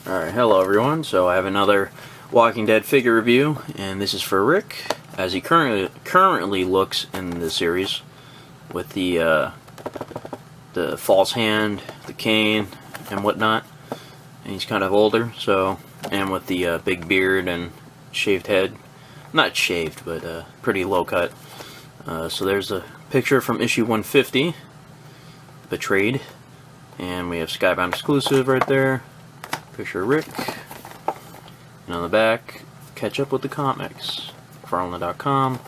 Alright, hello everyone. So I have another Walking Dead figure review, and this is for Rick, as he currently looks in the series, with the false hand, the cane, and whatnot. And he's kind of older, so, and with the big beard and shaved head. Not shaved, but pretty low cut. So there's a picture from issue 150, Betrayed, and we have Skybound exclusive right there. Picture of Rick, and on the back, catch up with the comics. McFarlane.com.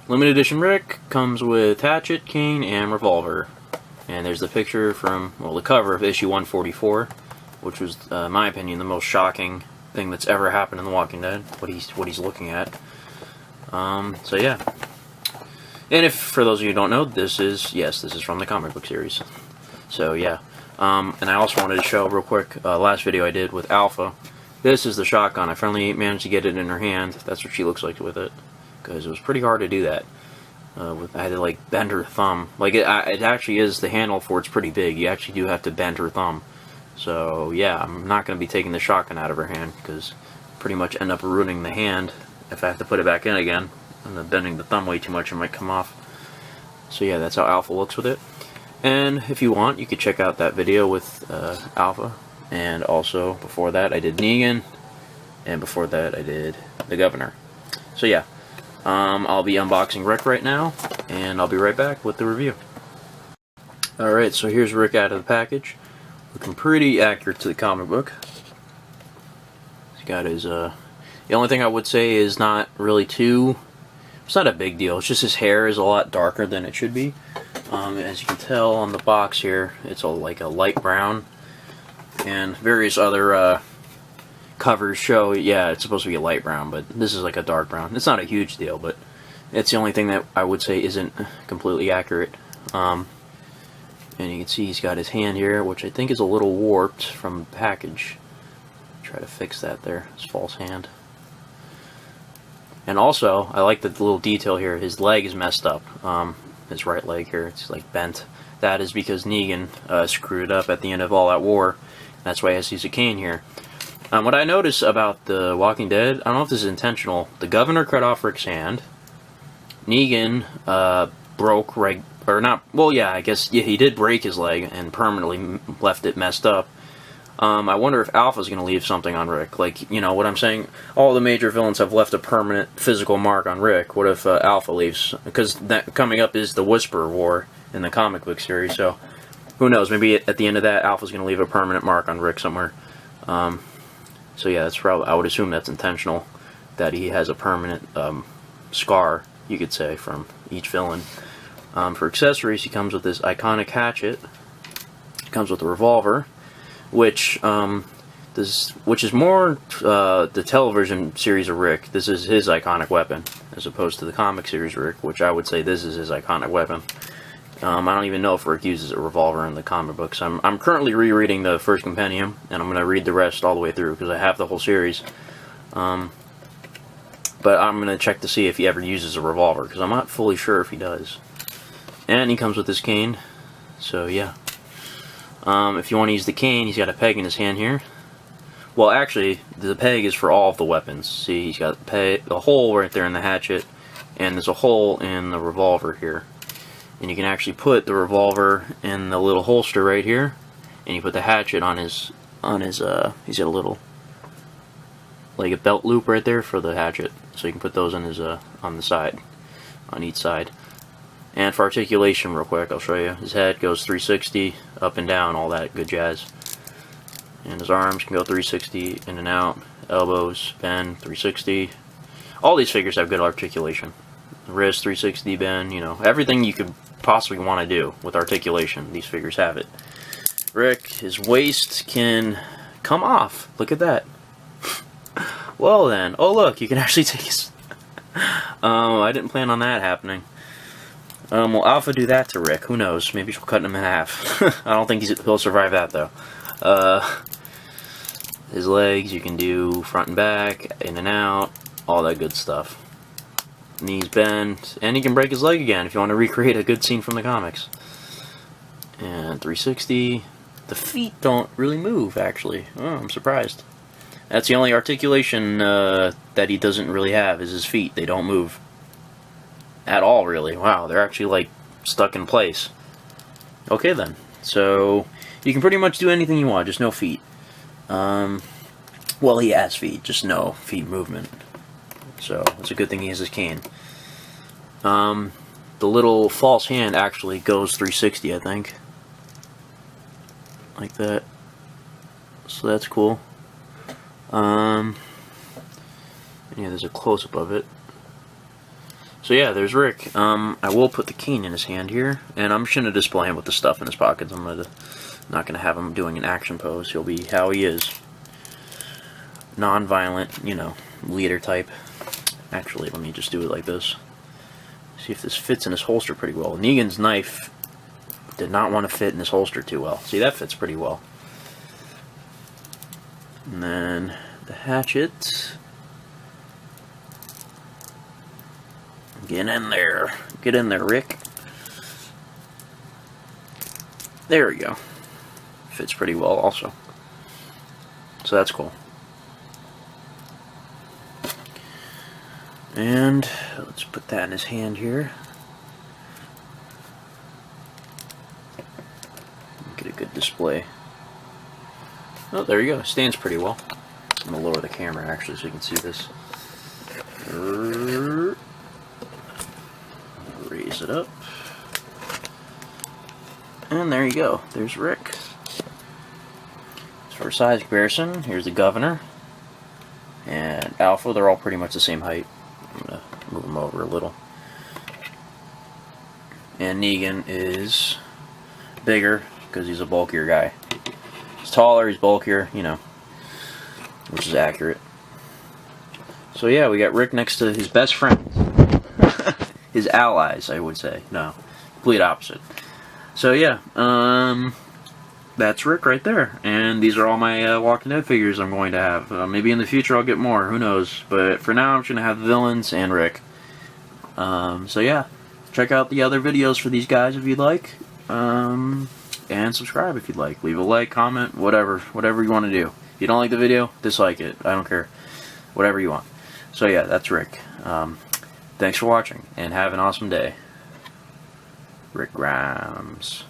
Limited edition Rick comes with hatchet, cane, and revolver. And there's the picture from, well, the cover of issue 144, which was, in my opinion, the most shocking thing that's ever happened in The Walking Dead. What he's looking at. So yeah. And if, for those of you who don't know, this is from the comic book series. So yeah. And I also wanted to show real quick, last video I did with Alpha. This is the shotgun. I finally managed to get it in her hand. That's what she looks like with it. Because it was pretty hard to do that. I had to like bend her thumb. Like it actually is, the handle for it's pretty big. You actually do have to bend her thumb. So yeah, I'm not going to be taking the shotgun out of her hand, because pretty much end up ruining the hand if I have to put it back in again. And then bending the thumb way too much, it might come off. So yeah, that's how Alpha looks with it. And if you want, you could check out that video with Alpha. And also, before that, I did Negan. And before that, I did the Governor. So yeah, I'll be unboxing Rick right now. And I'll be right back with the review. Alright, so here's Rick out of the package. Looking pretty accurate to the comic book. He's got his, the only thing I would say is not really too... It's not a big deal. It's just his hair is a lot darker than it should be. As you can tell on the box here, it's like a light brown, and various other covers show, yeah, it's supposed to be a light brown, but this is like a dark brown. It's not a huge deal, but it's the only thing that I would say isn't completely accurate. And you can see he's got his hand here, which I think is a little warped from the package. Try to fix that there, his false hand. And also, I like the little detail here, his leg is messed up. His right leg here, it's like bent. That is because Negan screwed it up at the end of all that war. That's why he has to use a cane here. What I noticed about The Walking Dead, I don't know if this is intentional, the Governor cut off Rick's hand. Negan broke, I guess he did break his leg and permanently left it messed up. I wonder if Alpha's going to leave something on Rick. Like, you know what I'm saying? All the major villains have left a permanent physical mark on Rick. What if Alpha leaves? Because that coming up is the Whisper War in the comic book series. So, who knows? Maybe at the end of that, Alpha's going to leave a permanent mark on Rick somewhere. So yeah, that's probably, I would assume that's intentional. That he has a permanent scar, you could say, from each villain. For accessories, he comes with this iconic hatchet. He comes with a revolver, which is more the television series of Rick. This is his iconic weapon, as opposed to the comic series Rick, which I would say this is his iconic weapon. I don't even know if Rick uses a revolver in the comic books. I'm currently rereading the first compendium, and I'm going to read the rest all the way through, because I have the whole series. But I'm going to check to see if he ever uses a revolver, because I'm not fully sure if he does. And he comes with this cane, so yeah. If you want to use the cane, he's got a peg in his hand here. Well, actually, the peg is for all of the weapons. See, he's got a hole right there in the hatchet, and there's a hole in the revolver here. And you can actually put the revolver in the little holster right here, and you put the hatchet on his, he's got a little, like a belt loop right there for the hatchet. So you can put those on his, on the side, on each side. And for articulation, real quick, I'll show you. His head goes 360, up and down, all that good jazz. And his arms can go 360, in and out. Elbows, bend, 360. All these figures have good articulation. Wrist, 360 bend, you know. Everything you could possibly want to do with articulation, these figures have it. Rick, his waist can come off. Look at that. Well then. Oh look, you can actually take his... I didn't plan on that happening. Will Alpha do that to Rick? Who knows? Maybe she'll cut him in half. I don't think he'll survive that, though. His legs, you can do front and back, in and out, all that good stuff. Knees bend, and he can break his leg again if you want to recreate a good scene from the comics. And 360, the feet don't really move, actually. Oh, I'm surprised. That's the only articulation that he doesn't really have, is his feet. They don't move. At all, really. Wow, they're actually, like, stuck in place. Okay, then. So, you can pretty much do anything you want, just no feet. Well, he has feet, just no feet movement. So, it's a good thing he has his cane. The little false hand actually goes 360, I think. Like that. So that's cool. Yeah, there's a close-up of it. So yeah, there's Rick. I will put the cane in his hand here, and I'm just going to display him with the stuff in his pockets. I'm not going to have him doing an action pose. He'll be how he is. Non-violent, you know, leader type. Actually, let me just do it like this. See if this fits in his holster pretty well. Negan's knife did not want to fit in his holster too well. See, that fits pretty well. And then the hatchet. Get in there. Get in there, Rick. There we go. Fits pretty well also. So that's cool. And let's put that in his hand here. Get a good display. Oh, there you go. Stands pretty well. I'm going to lower the camera actually so you can see this. Raise it up. And there you go. There's Rick. As for size comparison, here's the Governor. And Alpha, they're all pretty much the same height. I'm going to move them over a little. And Negan is bigger because he's a bulkier guy. He's taller, he's bulkier, you know, which is accurate. So yeah, we got Rick next to his best friends. His allies, I would say. No, complete opposite. So yeah, that's Rick right there. And these are all my Walking Dead figures I'm going to have. Maybe in the future I'll get more, who knows. But for now I'm just going to have the villains and Rick. So yeah, check out the other videos for these guys if you'd like. And subscribe if you'd like. Leave a like, comment, whatever you want to do. If you don't like the video, dislike it. I don't care. Whatever you want. So yeah, that's Rick. Thanks for watching, and have an awesome day. Rick Grimes.